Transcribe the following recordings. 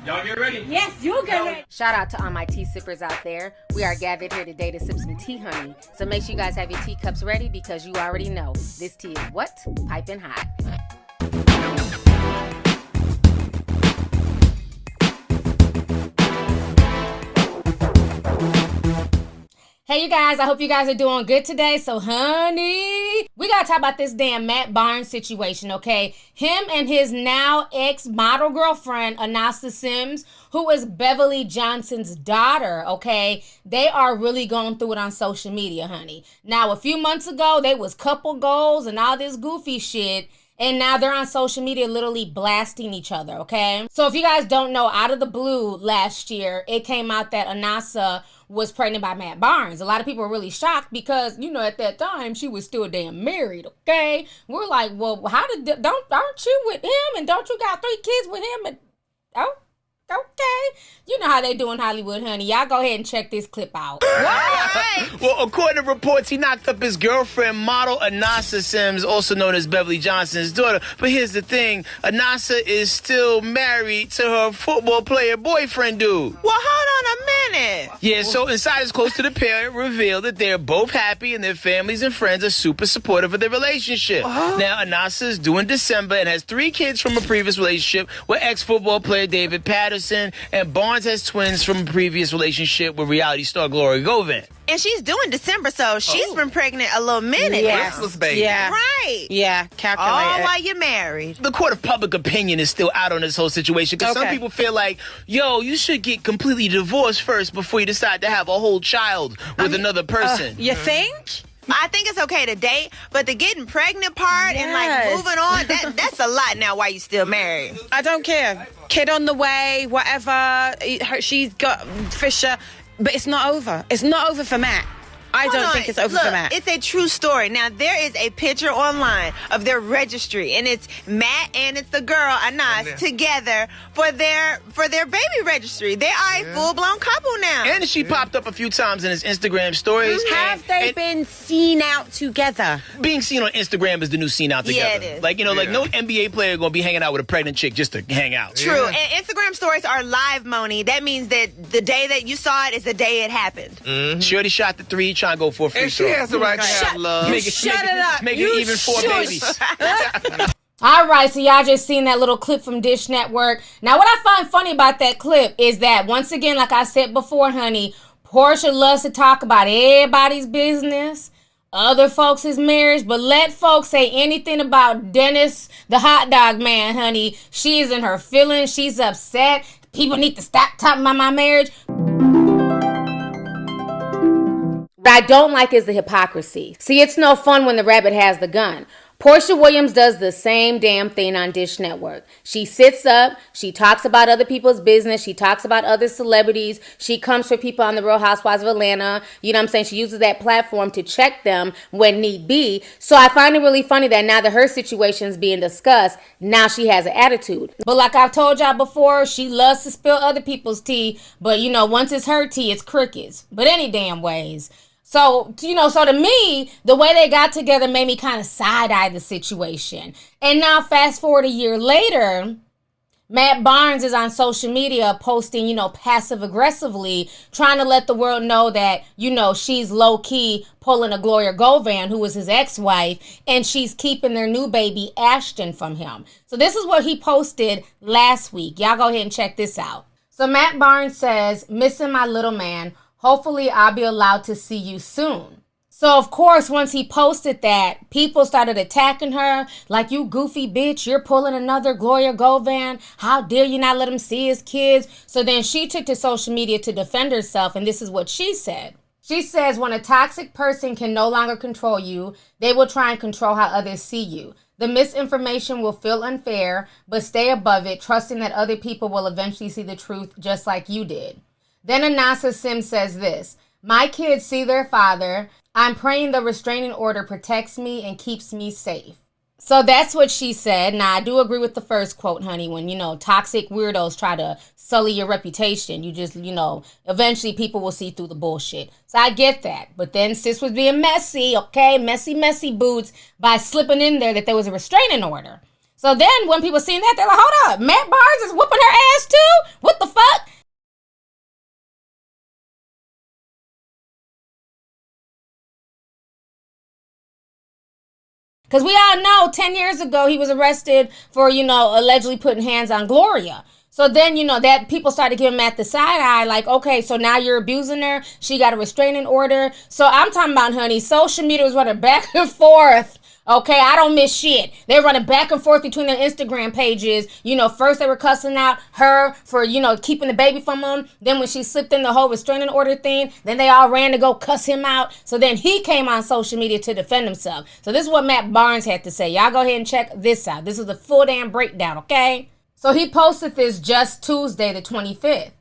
Y'all get ready? Yes, you get ready. Shout out to all my tea sippers out there. We are gathered here today to sip some tea, honey. So make sure you guys have your teacups ready because you already know this tea is what? Piping hot. Hey you guys, I hope you guys are doing good today. So honey, we gotta talk about this damn Matt Barnes situation, okay? Him and his now ex-model girlfriend, Anansa Sims, who is Beverly Johnson's daughter, okay? They are really going through it on social media, honey. Now, a few months ago, they was couple goals and all this goofy shit. And now they're on social media literally blasting each other, okay? So if you guys don't know, out of the blue last year, it came out that Anansa was pregnant by Matt Barnes. A lot of people were really shocked because, you know, at that time, she was still damn married, okay? We're like, well, aren't you with him? And don't you got 3 kids with him? And, oh, okay. You know how they do in Hollywood, honey. Y'all go ahead and check this clip out. What? Well, according to reports, he knocked up his girlfriend, model Anansa Sims, also known as Beverly Johnson's daughter. But here's the thing. Anansa is still married to her football player boyfriend dude. Well, hold on a minute. Yeah, so insiders close to the pair revealed that they're both happy and their families and friends are super supportive of their relationship. Now, Anansa is due in December and has 3 kids from a previous relationship with ex-football player David Patterson, and Barnes has twins from a previous relationship with reality star Gloria Govan. And she's due in December, so she's been pregnant a little minute. Yes. Baby. Yeah. Right. Yeah, calculate All it. while you're married. The court of public opinion is still out on this whole situation because some people feel like, yo, you should get completely divorced first before you decide to have a whole child with another person. You think? I think it's okay to date, but the getting pregnant part and like moving on, that's a lot now while you still married. I don't care. Kid on the way, whatever. She's got Fisher, but it's not over. It's not over for Matt. I don't think it's over for Matt. It's a true story. Now, there is a picture online of their registry, and it's Matt and it's the girl, Anas, together for their baby registry. They are a full-blown couple now. And she popped up a few times in his Instagram stories. Have they been seen out together? Being seen on Instagram is the new scene out together. Yeah, it is. Like, you know, like no NBA player going to be hanging out with a pregnant chick just to hang out. True. And Instagram stories are live, Moni. That means that the day that you saw it is the day it happened. Shorty shot the 3, trying to go for a free And throw. she has the right to have love. Shut it up. Make You it even 4 shush. babies. All right, so y'all just seen that little clip from Dish Network. Now, what I find funny about that clip is that, once again, like I said before, honey, Portia loves to talk about everybody's business, other folks' marriage, but let folks say anything about Dennis, the hot dog man, honey. She is in her feelings. She's upset. People need to stop talking about my marriage. What I don't like is the hypocrisy. See, it's no fun when the rabbit has the gun. Portia Williams does the same damn thing on Dish Network. She sits up, she talks about other people's business, she talks about other celebrities, she comes for people on the Real Housewives of Atlanta. You know what I'm saying? She uses that platform to check them when need be. So I find it really funny that now that her situation is being discussed, now she has an attitude. But like I've told y'all before, she loves to spill other people's tea, but you know, once it's her tea, it's crickets. But any damn ways. So, you know, so to me, the way they got together made me kind of side-eye the situation. And now fast forward a year later, Matt Barnes is on social media posting, you know, passive-aggressively, trying to let the world know that, you know, she's low-key pulling a Gloria Govan, who was his ex-wife, and she's keeping their new baby, Ashton, from him. So this is what he posted last week. Y'all go ahead and check this out. So Matt Barnes says, "Missing my little man. Hopefully I'll be allowed to see you soon." So, of course, once he posted that, people started attacking her. Like, you goofy bitch, you're pulling another Gloria Govan. How dare you not let him see his kids? So then she took to social media to defend herself, and this is what she said. She says, when a toxic person can no longer control you, they will try and control how others see you. The misinformation will feel unfair, but stay above it, trusting that other people will eventually see the truth just like you did. Then Anansa Sims says this, "My kids see their father. I'm praying the restraining order protects me and keeps me safe." So that's what she said. Now, I do agree with the first quote, honey. When, you know, toxic weirdos try to sully your reputation, you just, you know, eventually people will see through the bullshit. So I get that. But then sis was being messy, okay? Messy boots by slipping in there that there was a restraining order. So then when people seen that, they're like, hold up, Matt Barnes is whooping her ass too? What the Because we all know 10 years ago he was arrested for, allegedly putting hands on Gloria. So then, that people started giving Matt the side eye, like, okay, so now you're abusing her. She got a restraining order. So I'm talking about, honey, social media was running back and forth. Okay, I don't miss shit. They're running back and forth between their Instagram pages. First they were cussing out her for, keeping the baby from him. Then when she slipped in the whole restraining order thing, then they all ran to go cuss him out. So then he came on social media to defend himself. So this is what Matt Barnes had to say. Y'all go ahead and check this out. This is the full damn breakdown, okay? So he posted this just Tuesday, the 25th.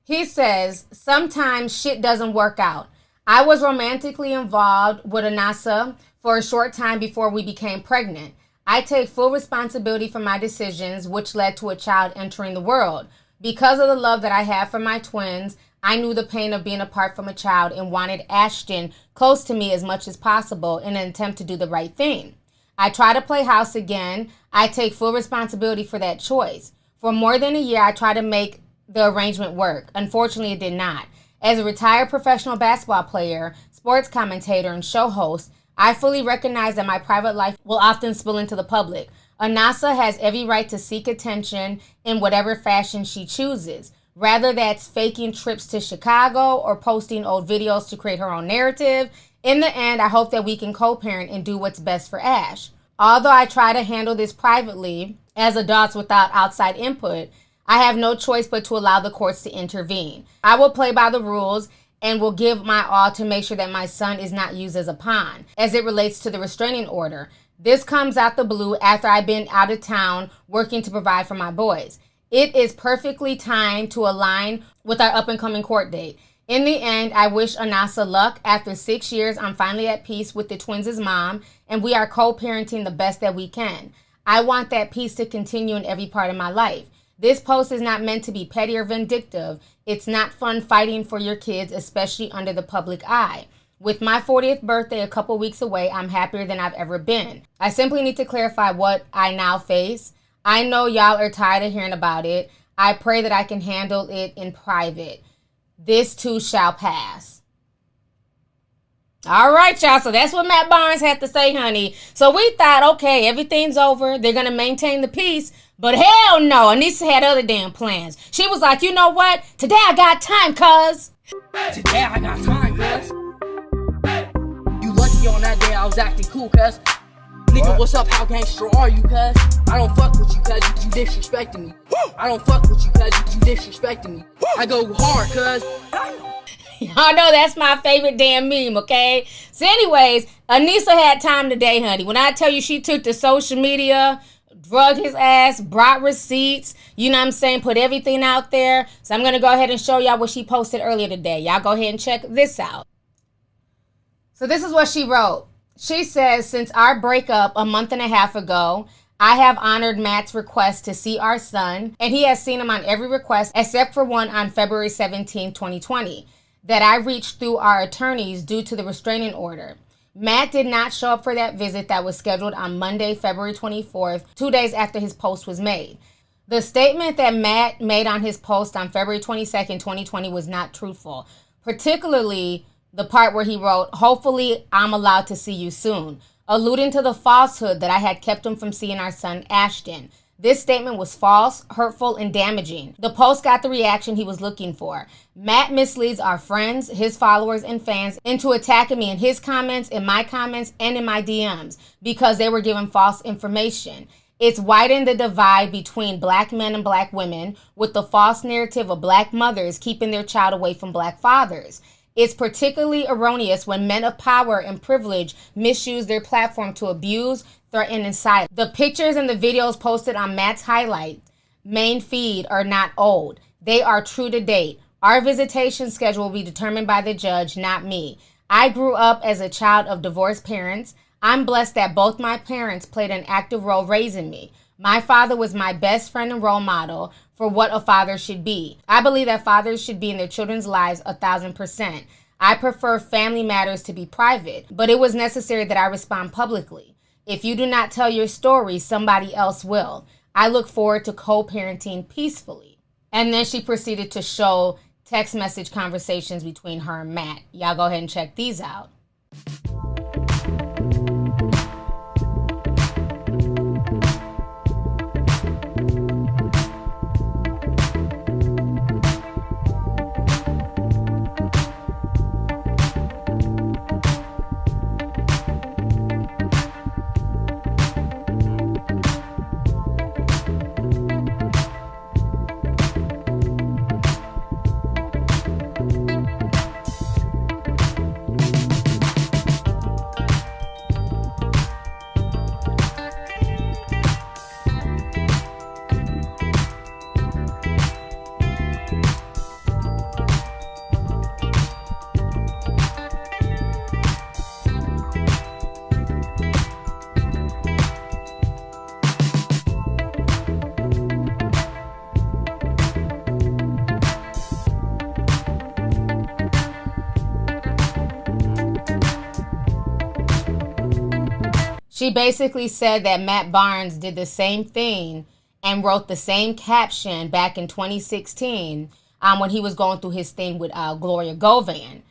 He says, sometimes shit doesn't work out. I was romantically involved with Anansa for a short time before we became pregnant. I take full responsibility for my decisions, which led to a child entering the world. Because of the love that I have for my twins, I knew the pain of being apart from a child and wanted Ashton close to me as much as possible in an attempt to do the right thing. I try to play house again. I take full responsibility for that choice. For more than a year, I tried to make the arrangement work. Unfortunately, it did not. As a retired professional basketball player, sports commentator, and show host, I fully recognize that my private life will often spill into the public. Anansa has every right to seek attention in whatever fashion she chooses. Rather that's faking trips to Chicago or posting old videos to create her own narrative. In the end, I hope that we can co-parent and do what's best for Ash. Although I try to handle this privately as adults without outside input, I have no choice but to allow the courts to intervene. I will play by the rules and will give my all to make sure that my son is not used as a pawn as it relates to the restraining order. This comes out the blue after I've been out of town working to provide for my boys. It is perfectly timed to align with our up-and-coming court date. In the end, I wish Anansa luck. After 6 years, I'm finally at peace with the twins' mom, and we are co-parenting the best that we can. I want that peace to continue in every part of my life. This post is not meant to be petty or vindictive. It's not fun fighting for your kids, especially under the public eye. With my 40th birthday a couple weeks away, I'm happier than I've ever been. I simply need to clarify what I now face. I know y'all are tired of hearing about it. I pray that I can handle it in private. This too shall pass. All right, y'all. So that's what Matt Barnes had to say, honey. So we thought, okay, everything's over. They're going to maintain the peace. But hell no. Anissa had other damn plans. She was like, you know what? Today I got time, cuz. Today I got time, cuz. You lucky on that day I was acting cool, cuz. Nigga, what's up? How gangster are you, cuz? I don't fuck with you, cuz. You disrespecting me. I don't fuck with you, cuz. You disrespecting me. I go hard, cuz. Y'all know that's my favorite damn meme, okay? So anyways, Anissa had time today, honey. When I tell you she took to social media, drug his ass, brought receipts, you know what I'm saying, put everything out there. So I'm going to go ahead and show y'all what she posted earlier today. Y'all go ahead and check this out. So this is what she wrote. She says, since our breakup a month and a half ago, I have honored Matt's request to see our son, and he has seen him on every request except for one on February 17, 2020, that I reached through our attorneys due to the restraining order. Matt did not show up for that visit that was scheduled on Monday, February 24th, 2 days after his post was made. The statement that Matt made on his post on February 22nd, 2020 was not truthful, particularly the part where he wrote, hopefully I'm allowed to see you soon, alluding to the falsehood that I had kept him from seeing our son, Ashton. This statement was false, hurtful, and damaging. The post got the reaction he was looking for. Matt misleads our friends, his followers, and fans into attacking me in his comments, in my comments, and in my DMs because they were given false information. It's widened the divide between black men and black women with the false narrative of black mothers keeping their child away from black fathers. It's particularly erroneous when men of power and privilege misuse their platform to abuse, threaten, and silence. The pictures and the videos posted on Matt's highlight main feed are not old. They are true to date. Our visitation schedule will be determined by the judge, not me. I grew up as a child of divorced parents. I'm blessed that both my parents played an active role raising me. My father was my best friend and role model for what a father should be. I believe that fathers should be in their children's lives 1,000%. I prefer family matters to be private, but it was necessary that I respond publicly. If you do not tell your story, somebody else will. I look forward to co-parenting peacefully. And then she proceeded to show text message conversations between her and Matt. Y'all go ahead and check these out. She basically said that Matt Barnes did the same thing and wrote the same caption back in 2016 when he was going through his thing with Gloria Govan.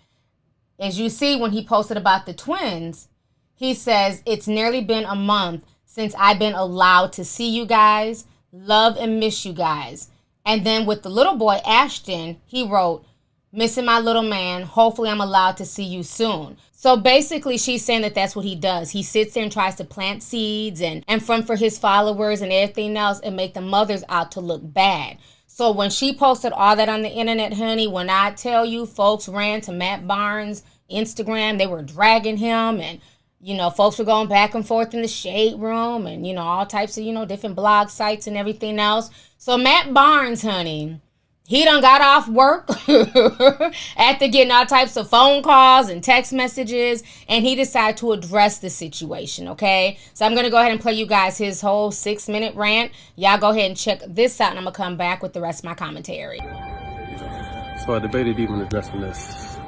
As you see, when he posted about the twins, he says, "It's nearly been a month since I've been allowed to see you guys. Love and miss you guys." And then with the little boy, Ashton, he wrote, "Missing my little man. Hopefully I'm allowed to see you soon." So basically she's saying that that's what he does. He sits there and tries to plant seeds and front for his followers and everything else and make the mothers out to look bad. So when she posted all that on the internet, honey, when I tell you folks ran to Matt Barnes' Instagram, they were dragging him, and folks were going back and forth in the shade room and, all types of, different blog sites and everything else. So Matt Barnes, honey, he done got off work after getting all types of phone calls and text messages, and he decided to address the situation, okay? So I'm going to go ahead and play you guys his whole 6-minute rant. Y'all go ahead and check this out, and I'm going to come back with the rest of my commentary. So I debated even addressing this.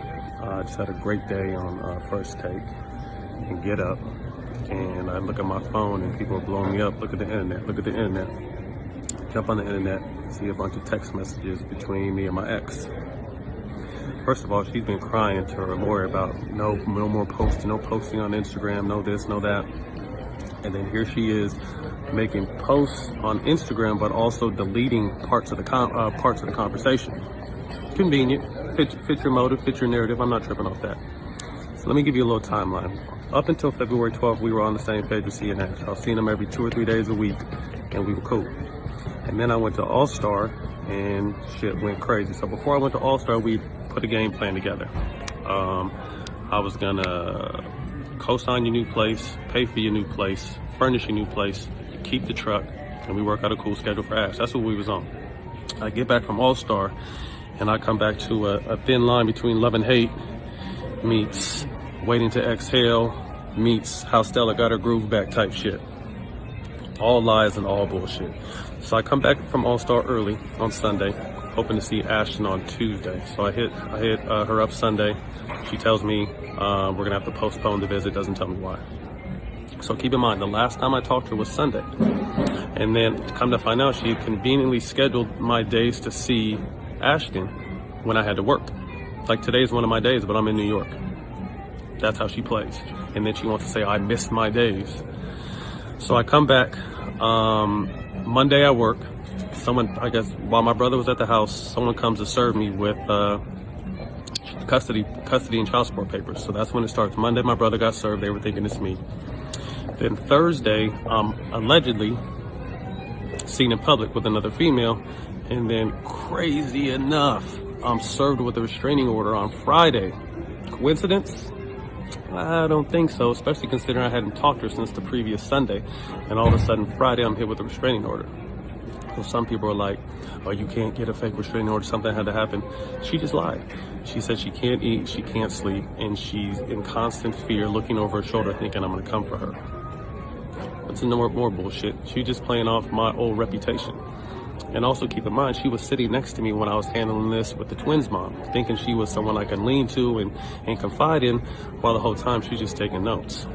I just had a great day on First Take and Get Up, and I look at my phone and people are blowing me up. Look at the internet. Jump on the internet, see a bunch of text messages between me and my ex. First of all, she's been crying to her lawyer about no more posting, no posting on Instagram, no this, no that. And then here she is making posts on Instagram, but also deleting parts of the conversation. Convenient, fit your motive, fit your narrative. I'm not tripping off that. So let me give you a little timeline. Up until February 12th, we were on the same page with CNN. I was seeing them every 2 or 3 days a week, and we were cool. And then I went to All-Star, and shit went crazy. So before I went to All-Star, we put a game plan together. I was gonna co-sign your new place, pay for your new place, furnish your new place, keep the truck, and we work out a cool schedule for Ash. That's what we was on. I get back from All-Star, and I come back to a thin line between love and hate meets waiting to exhale meets how Stella got her groove back type shit. All lies and all bullshit. So I come back from All-Star early on Sunday, hoping to see Ashton on Tuesday. So I hit her up Sunday. She tells me we're gonna have to postpone the visit, doesn't tell me why. So keep in mind, the last time I talked to her was Sunday. And then come to find out, she had conveniently scheduled my days to see Ashton when I had to work. Like today's one of my days, but I'm in New York. That's how she plays. And then she wants to say I missed my days. So I come back Monday at work. Someone, I guess, while my brother was at the house, someone comes to serve me with custody and child support papers. So that's when it starts. Monday, my brother got served. They were thinking it's me. Then Thursday, allegedly seen in public with another female. And then crazy enough, I'm served with a restraining order on Friday. Coincidence? I don't think so, especially considering I hadn't talked to her since the previous Sunday. And all of a sudden, Friday, I'm hit with a restraining order. So some people are like, oh, you can't get a fake restraining order, something had to happen. She just lied. She said she can't eat, she can't sleep, and she's in constant fear, looking over her shoulder, thinking I'm gonna come for her. That's no more bullshit. She's just playing off my old reputation. And also keep in mind, she was sitting next to me when I was handling this with the twins' mom, thinking she was someone I could lean to and confide in, while the whole time she's just taking notes.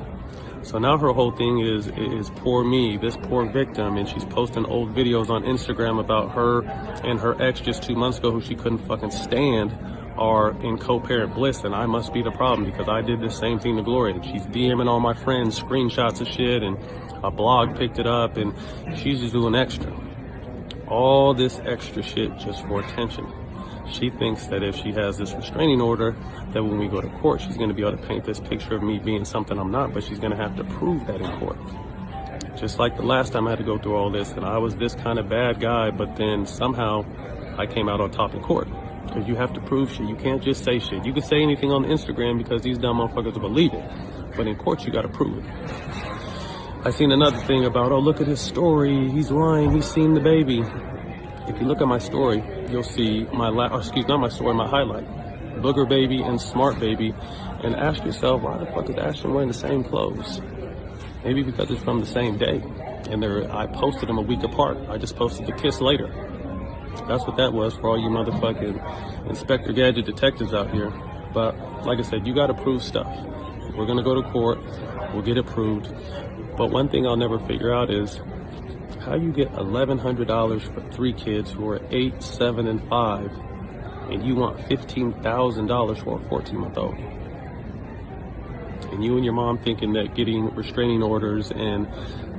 So now her whole thing is poor me, this poor victim, and she's posting old videos on Instagram about her and her ex just 2 months ago who she couldn't fucking stand are in co-parent bliss, and I must be the problem because I did the same thing to Gloria. She's DMing all my friends screenshots of shit, and a blog picked it up, and she's just doing extra. All this extra shit just for attention. She thinks that if she has this restraining order, that when we go to court, she's going to be able to paint this picture of me being something I'm not, but she's going to have to prove that in court. Just like the last time I had to go through all this, and I was this kind of bad guy, but then somehow I came out on top in court. Because you have to prove shit. You can't just say shit. You can say anything on Instagram because these dumb motherfuckers will believe it. But in court, you got to prove it. I seen another thing about, oh, look at his story. He's lying. He's seen the baby. If you look at my story, you'll see my highlight. Booger baby and smart baby. And ask yourself, why the fuck is Ashton wearing the same clothes? Maybe because it's from the same day. And I posted them a week apart. I just posted the kiss later. That's what that was for all you motherfucking Inspector Gadget detectives out here. But like I said, you got to prove stuff. We're going to go to court. We'll get it proved. But one thing I'll never figure out is how you get $1,100 for 3 kids who are 8, 7, and 5, and you want $15,000 for a 14-month-old. And you and your mom thinking that getting restraining orders and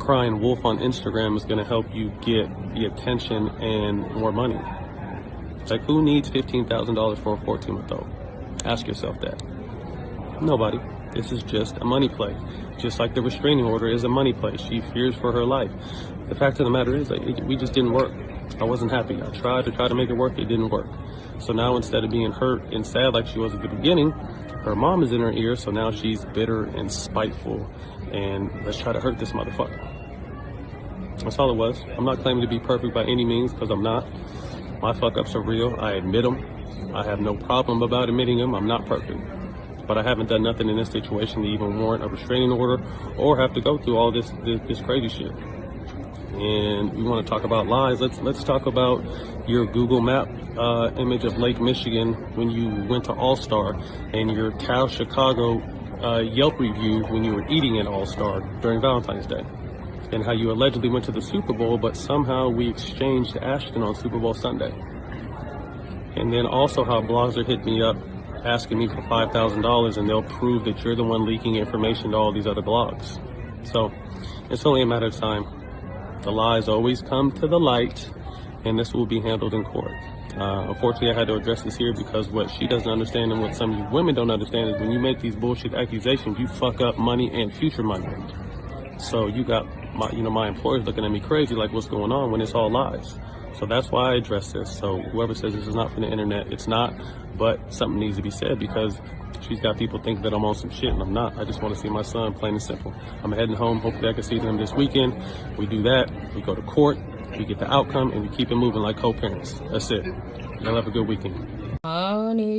crying wolf on Instagram is going to help you get the attention and more money. Like, who needs $15,000 for a 14-month-old? Ask yourself that. Nobody. This is just a money play. Just like the restraining order is a money play. She fears for her life. The fact of the matter is, we just didn't work. I wasn't happy. I tried to make it work. It didn't work. So now, instead of being hurt and sad like she was at the beginning, her mom is in her ear, so now she's bitter and spiteful, and let's try to hurt this motherfucker. That's all it was. I'm not claiming to be perfect by any means, because I'm not. My fuck-ups are real. I admit them. I have no problem about admitting them. I'm not perfect. But I haven't done nothing in this situation to even warrant a restraining order or have to go through all this crazy shit. And we want to talk about lies. Let's talk about your Google Map image of Lake Michigan when you went to All-Star, and your Cal Chicago Yelp review when you were eating at All-Star during Valentine's Day, and how you allegedly went to the Super Bowl, but somehow we exchanged Ashton on Super Bowl Sunday. And then also how blogs are hitting me up asking me for $5,000, and they'll prove that you're the one leaking information to all these other blogs. So it's only a matter of time. The lies always come to the light, and this will be handled in court. Unfortunately, I had to address this here because what she doesn't understand and what some of you women don't understand is when you make these bullshit accusations, you fuck up money and future money. So you got my employers looking at me crazy like, what's going on, when it's all lies. So that's why I address this. So whoever says this is not from the internet, it's not, but something needs to be said because she's got people thinking that I'm on some shit, and I'm not. I just want to see my son, plain and simple. I'm heading home. Hopefully I can see them this weekend. We do that. We go to court. We get the outcome, and we keep it moving like co-parents. That's it. Y'all have a good weekend. Honey.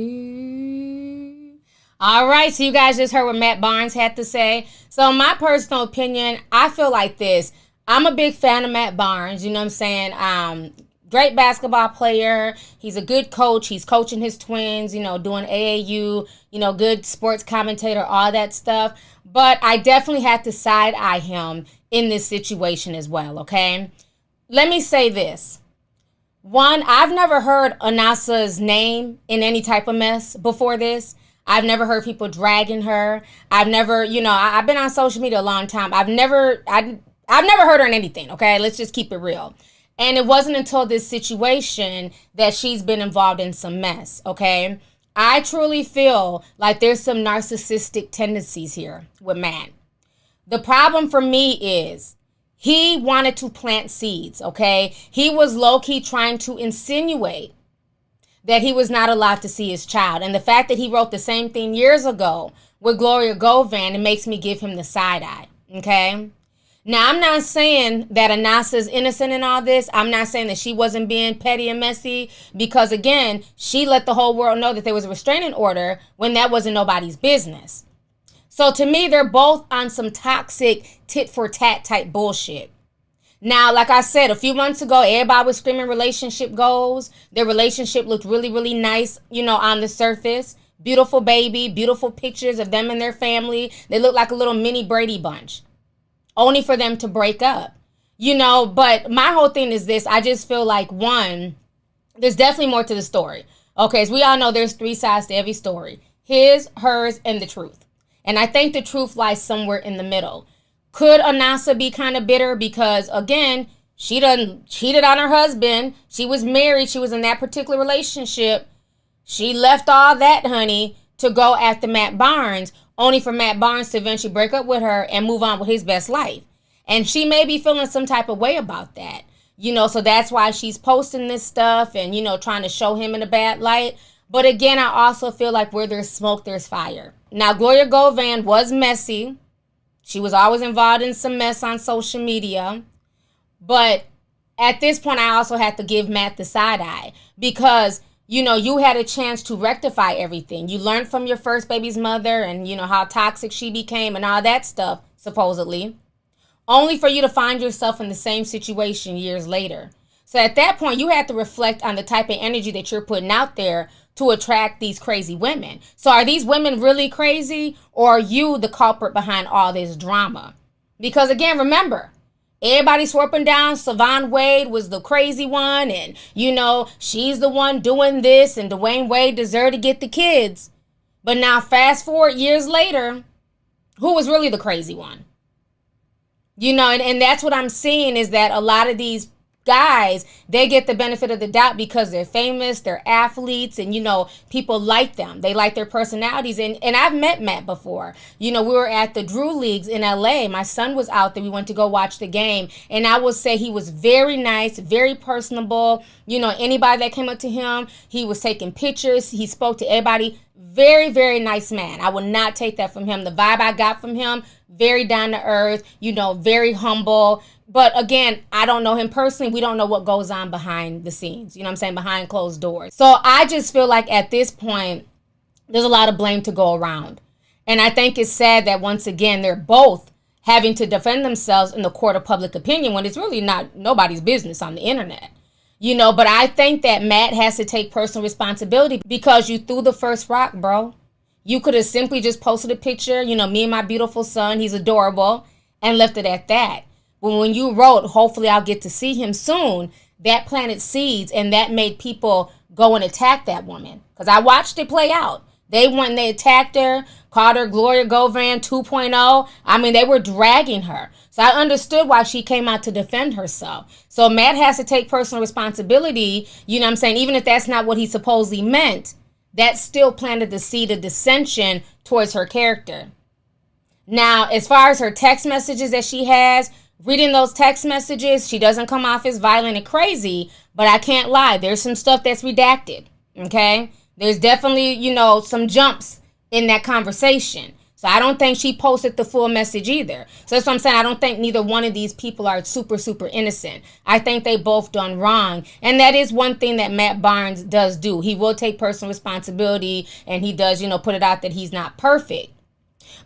All right, so you guys just heard what Matt Barnes had to say. So my personal opinion, I feel like this. I'm a big fan of Matt Barnes, you know what I'm saying? Great basketball player. He's a good coach. He's coaching his twins, doing AAU, good sports commentator, all that stuff. But I definitely had to side-eye him in this situation as well, okay? Let me say this. One, I've never heard Anansa's name in any type of mess before this. I've never heard people dragging her. I've never, I've been on social media a long time. I've never heard her in anything, okay? Let's just keep it real. And it wasn't until this situation that she's been involved in some mess, okay? I truly feel like there's some narcissistic tendencies here with Matt. The problem for me is he wanted to plant seeds, okay? He was low-key trying to insinuate that he was not allowed to see his child. And the fact that he wrote the same thing years ago with Gloria Govan, it makes me give him the side eye, okay? Now, I'm not saying that Anansa is innocent in all this. I'm not saying that she wasn't being petty and messy because, again, she let the whole world know that there was a restraining order when that wasn't nobody's business. So, to me, they're both on some toxic tit-for-tat type bullshit. Now, like I said, a few months ago, everybody was screaming relationship goals. Their relationship looked really, really nice, on the surface. Beautiful baby, beautiful pictures of them and their family. They look like a little mini Brady Bunch. Only for them to break up, but my whole thing is this. I just feel like, one, there's definitely more to the story. Okay, as we all know, there's 3 sides to every story. His, hers, and the truth. And I think the truth lies somewhere in the middle. Could Anansa be kind of bitter because, again, she done cheated on her husband. She was married. She was in that particular relationship. She left all that, honey, to go after Matt Barnes, only for Matt Barnes to eventually break up with her and move on with his best life. And she may be feeling some type of way about that. So that's why she's posting this stuff and, trying to show him in a bad light. But again, I also feel like where there's smoke, there's fire. Now, Gloria Govan was messy. She was always involved in some mess on social media. But at this point, I also had to give Matt the side eye because you had a chance to rectify everything. You learned from your first baby's mother and, how toxic she became and all that stuff, supposedly, only for you to find yourself in the same situation years later. So at that point, you had to reflect on the type of energy that you're putting out there to attract these crazy women. So are these women really crazy, or are you the culprit behind all this drama? Because again, remember, everybody swapping down Savon Wade was the crazy one, and she's the one doing this, and Dwayne Wade deserved to get the kids. But now fast forward years later, who was really the crazy one? And that's what I'm seeing, is that a lot of these guys, they get the benefit of the doubt because they're famous, they're athletes, and people like them. They like their personalities. And I've met Matt before. We were at the Drew Leagues in LA. My son was out there. We went to go watch the game. And I will say he was very nice, very personable. Anybody that came up to him, he was taking pictures. He spoke to everybody. Very, very nice man. I would not take that from him. The vibe I got from him, very down to earth, very humble. But again, I don't know him personally. We don't know what goes on behind the scenes, behind closed doors. So I just feel like at this point, there's a lot of blame to go around. And I think it's sad that once again, they're both having to defend themselves in the court of public opinion when it's really not nobody's business on the internet. But I think that Matt has to take personal responsibility because you threw the first rock, bro. You could have simply just posted a picture, me and my beautiful son, he's adorable, and left it at that. But when you wrote, hopefully I'll get to see him soon, that planted seeds, and that made people go and attack that woman. Because I watched it play out. They went and they attacked her, called her Gloria Govan 2.0. I mean, they were dragging her. So I understood why she came out to defend herself. So Matt has to take personal responsibility, even if that's not what he supposedly meant, that still planted the seed of dissension towards her character. Now, as far as her text messages that she has, reading those text messages, she doesn't come off as violent and crazy, but I can't lie. There's some stuff that's redacted, okay? There's definitely, some jumps in that conversation. So I don't think she posted the full message either. So that's what I'm saying. I don't think neither one of these people are super, super innocent. I think they both done wrong. And that is one thing that Matt Barnes does do. He will take personal responsibility, and he does, put it out that he's not perfect.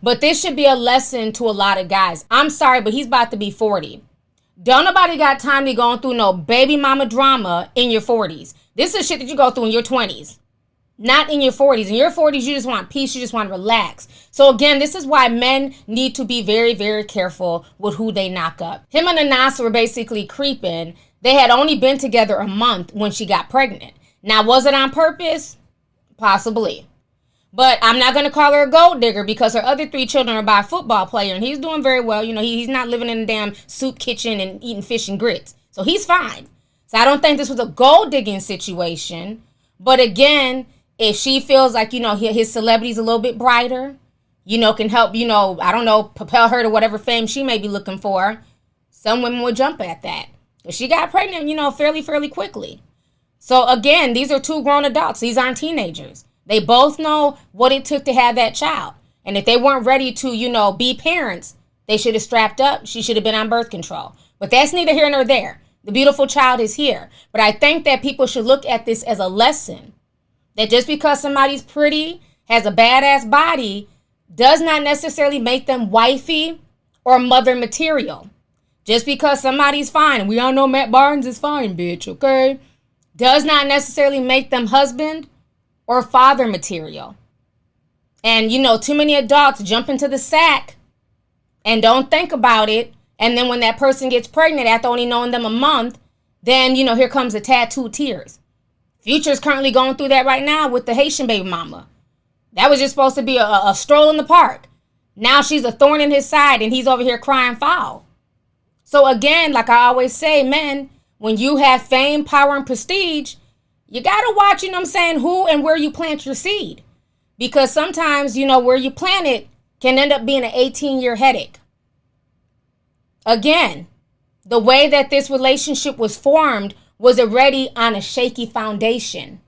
But this should be a lesson to a lot of guys. I'm sorry, but he's about to be 40. Don't nobody got time to go through no baby mama drama in your 40s. This is shit that you go through in your 20s. Not in your 40s. In your 40s, you just want peace. You just want to relax. So again, this is why men need to be very, very careful with who they knock up. Him and Anansa were basically creeping. They had only been together a month when she got pregnant. Now, was it on purpose? Possibly. But I'm not going to call her a gold digger because her other 3 children are by a football player. And he's doing very well. He's not living in a damn soup kitchen and eating fish and grits. So he's fine. So I don't think this was a gold digging situation. But again, if she feels like, his celebrity's a little bit brighter, can help, I don't know, propel her to whatever fame she may be looking for, some women would jump at that. But she got pregnant, fairly quickly. So again, these are 2 grown adults. These aren't teenagers. They both know what it took to have that child. And if they weren't ready to, be parents, they should have strapped up. She should have been on birth control. But that's neither here nor there. The beautiful child is here. But I think that people should look at this as a lesson. That just because somebody's pretty, has a badass body, does not necessarily make them wifey or mother material. Just because somebody's fine, and we all know Matt Barnes is fine, bitch, okay? Does not necessarily make them husband or father material. And, too many adults jump into the sack and don't think about it. And then when that person gets pregnant after only knowing them a month, then, here comes the tattooed tears. Future's currently going through that right now with the Haitian baby mama. That was just supposed to be a stroll in the park. Now she's a thorn in his side and he's over here crying foul. So again, like I always say, men, when you have fame, power, and prestige, you got to watch, who and where you plant your seed. Because sometimes, where you plant it can end up being an 18-year headache. Again, the way that this relationship was formed was already on a shaky foundation.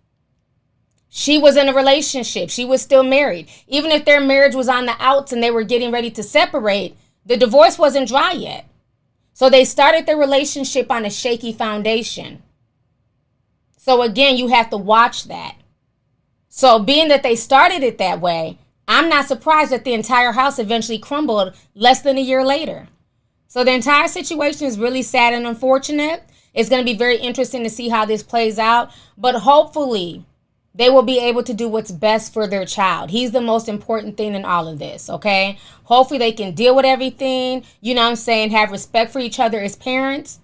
She was in a relationship. She was still married. Even if their marriage was on the outs and they were getting ready to separate, the divorce wasn't dry yet. So they started their relationship on a shaky foundation. So again, you have to watch that. So being that they started it that way, I'm not surprised that the entire house eventually crumbled less than a year later. So the entire situation is really sad and unfortunate. It's going to be very interesting to see how this plays out. But hopefully, they will be able to do what's best for their child. He's the most important thing in all of this, okay? Hopefully they can deal with everything, you know what I'm saying, have respect for each other as parents.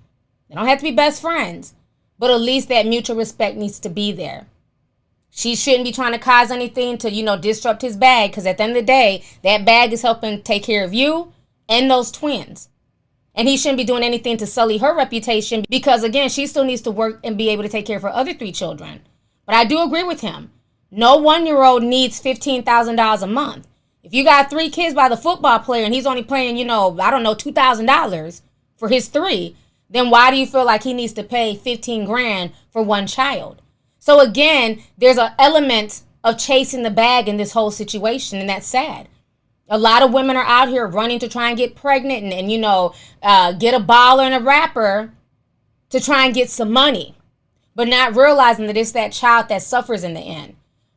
They don't have to be best friends, but at least that mutual respect needs to be there. She shouldn't be trying to cause anything to, you know, disrupt his bag, because at the end of the day, that bag is helping take care of you and those twins. And he shouldn't be doing anything to sully her reputation, because, again, she still needs to work and be able to take care of her other 3 children. But I do agree with him. No 1-year-old needs $15,000 a month. If you got 3 kids by the football player and he's only paying, you know, I don't know, $2,000 for his 3, then why do you feel like he needs to pay $15,000 for 1 child? So again, there's an element of chasing the bag in this whole situation, and that's sad. A lot of women are out here running to try and get pregnant and you know, get a baller and a rapper to try and get some money, but not realizing that it's that child that suffers in the end.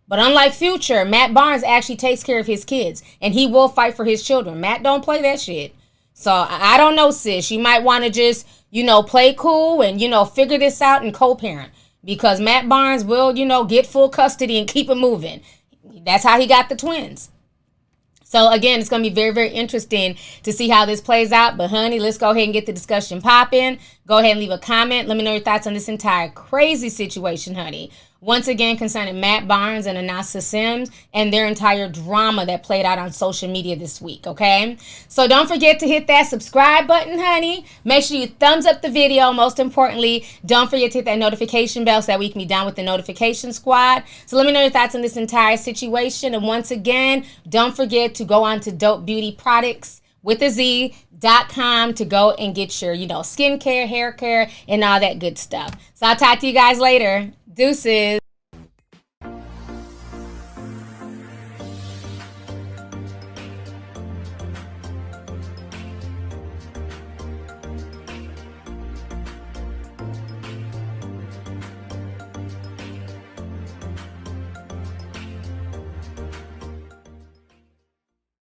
But unlike Future, Matt Barnes actually takes care of his kids, and he will fight for his children. Matt don't play that shit. So I don't know, sis. You might want to just, you know, play cool and, you know, figure this out and co-parent, because Matt Barnes will, you know, get full custody and keep it moving. That's how he got the twins. So, again, it's going to be very, very interesting to see how this plays out. But, honey, let's go ahead and get the discussion popping. Go ahead and leave a comment. Let me know your thoughts on this entire crazy situation, honey. Once again, concerning Matt Barnes and Anansa Sims and their entire drama that played out on social media this week, okay? So don't forget to hit that subscribe button, honey. Make sure you thumbs up the video. Most importantly, don't forget to hit that notification bell so that we can be down with the notification squad. So let me know your thoughts on this entire situation. And once again, don't forget to go on to Dope Beauty Products with a Z.com to go and get your, you know, skincare, hair care, and all that good stuff. So I'll talk to you guys later. Deuces.